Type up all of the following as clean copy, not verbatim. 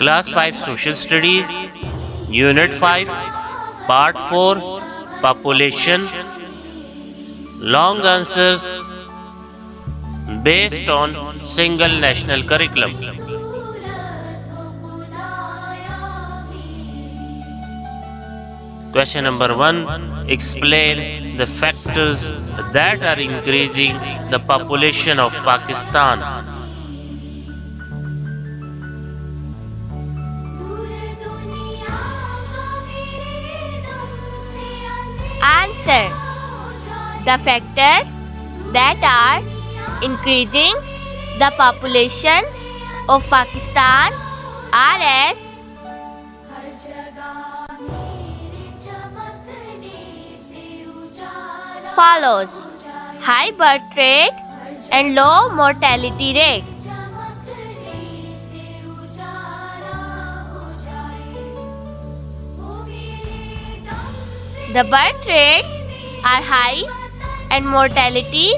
Class 5 Social Studies, Unit 5, Part 4, Population. Long answers based on single national curriculum. Question number 1. Explain the factors that are increasing the population of Pakistan. Answer. The factors that are increasing the population of Pakistan are as follows: high birth rate and low mortality rate. The birth rates are high and mortality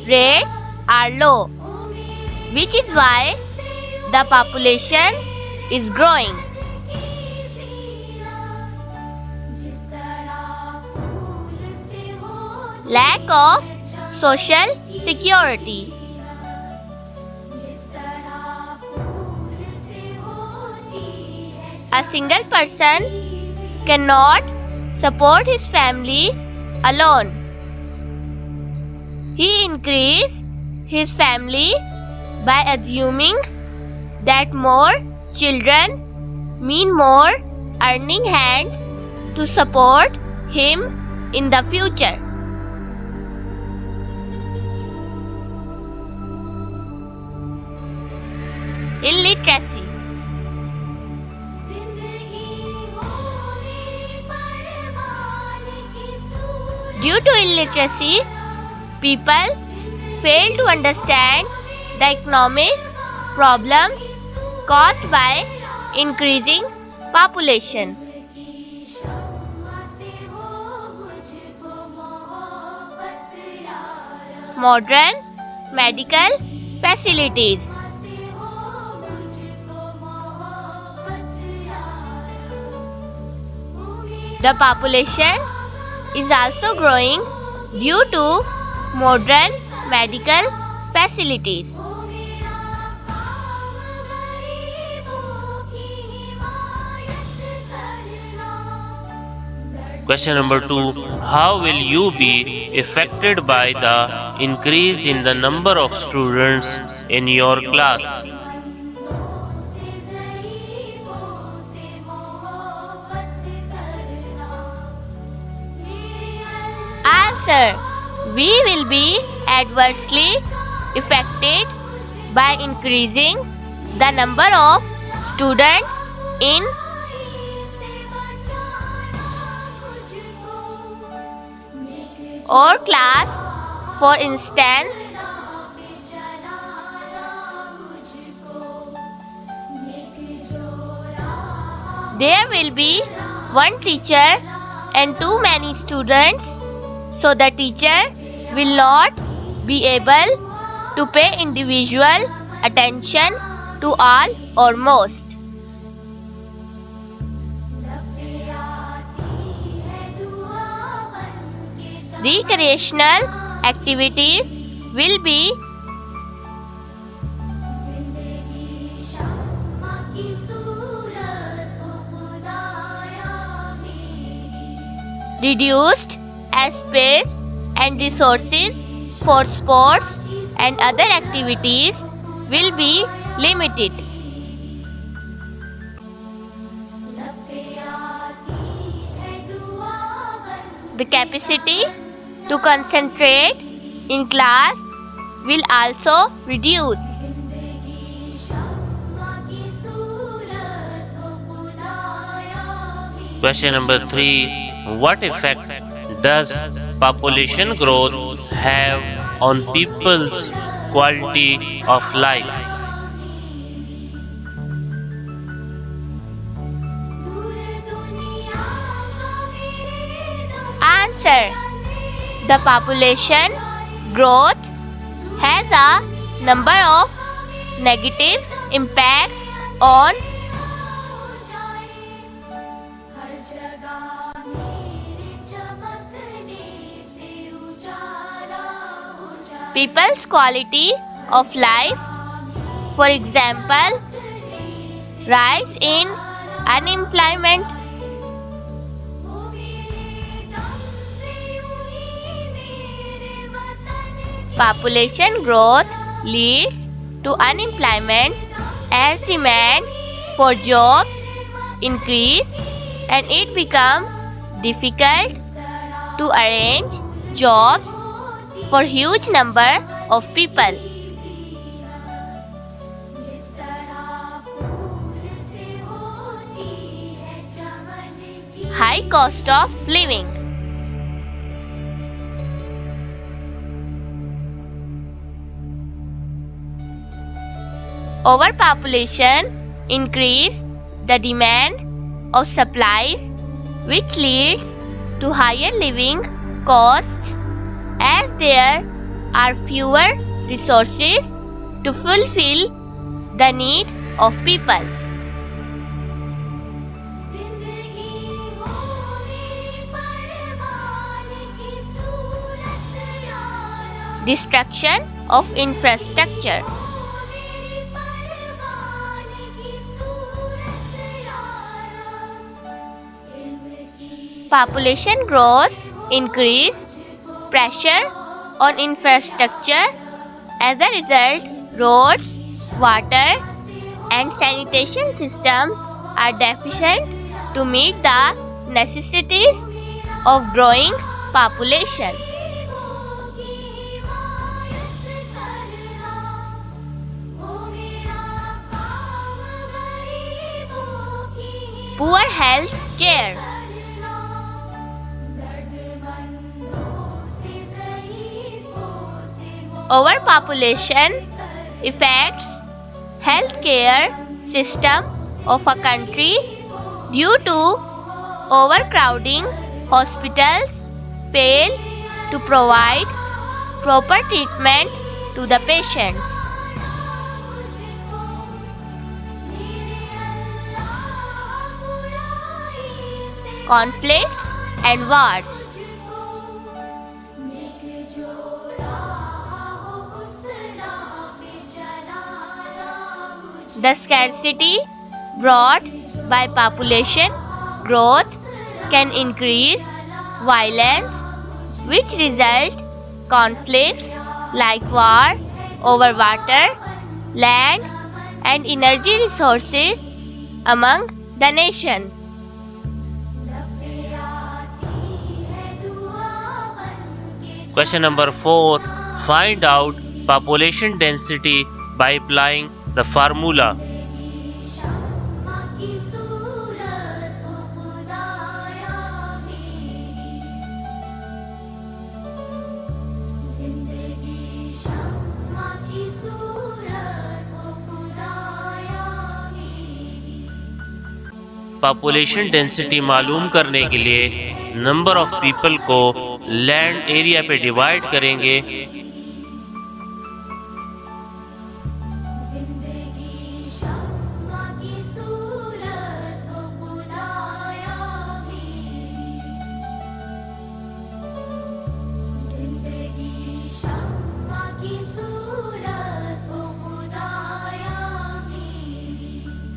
rates are low, which is why the population is growing. Lack of social security. A single person cannot support his family alone. He increases his family by assuming that more children mean more earning hands to support him in the future. Illiteracy. Due to illiteracy, people fail to understand the economic problems caused by increasing population. Modern medical facilities. The population is also growing due to modern medical facilities. Question number 2. How will you be affected by the increase in the number of students in your class? Answer. We will be adversely affected by increasing the number of students in our class. For instance, there will be one teacher and too many students, so the teacher will not be able to pay individual attention to all or most. Recreational activities will be reduced as space and resources for sports and other activities will be limited. The capacity to concentrate in class will also reduce. Question number 3. What effect does population growth have on people's quality of life? Answer. The population growth has a number of negative impacts on people's quality of life. For example, rise in unemployment, population growth leads to unemployment as demand for jobs increase and it becomes difficult to arrange jobs for huge number of people. High cost of living. Overpopulation increase the demand of supplies which leads to higher living costs as there are fewer resources to fulfill the need of people. Destruction of infrastructure. Population growth increase pressure on infrastructure. As a result, roads, water, and sanitation systems are deficient to meet the necessities of growing population. Poor health care. Overpopulation affects healthcare system of a country due to overcrowding. Hospitals fail to provide proper treatment to the patients. Conflicts and wars. The scarcity brought by population growth can increase violence, which result conflicts like war over water, land, and energy resources among the nations. Question number 4. Find out population density by applying the formula. Population density मालूम करने के लिए number of people को land area पे divide करेंगे।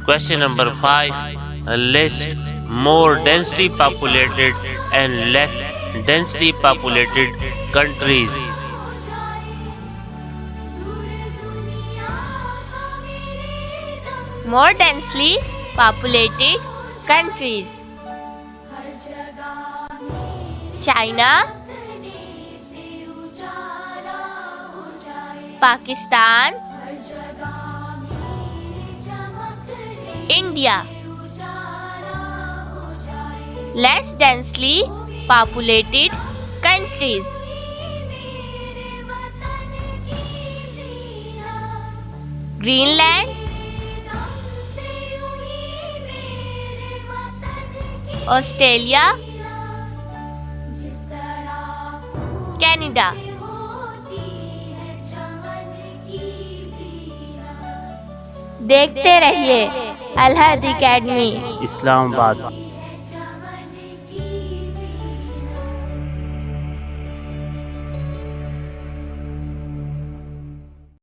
Question number 5. List more densely populated and less densely populated countries. More densely populated countries. China, Pakistan, India. Less densely populated countries. Greenland, Australia, Canada. देखते रहिए अल हद academy Islamabad.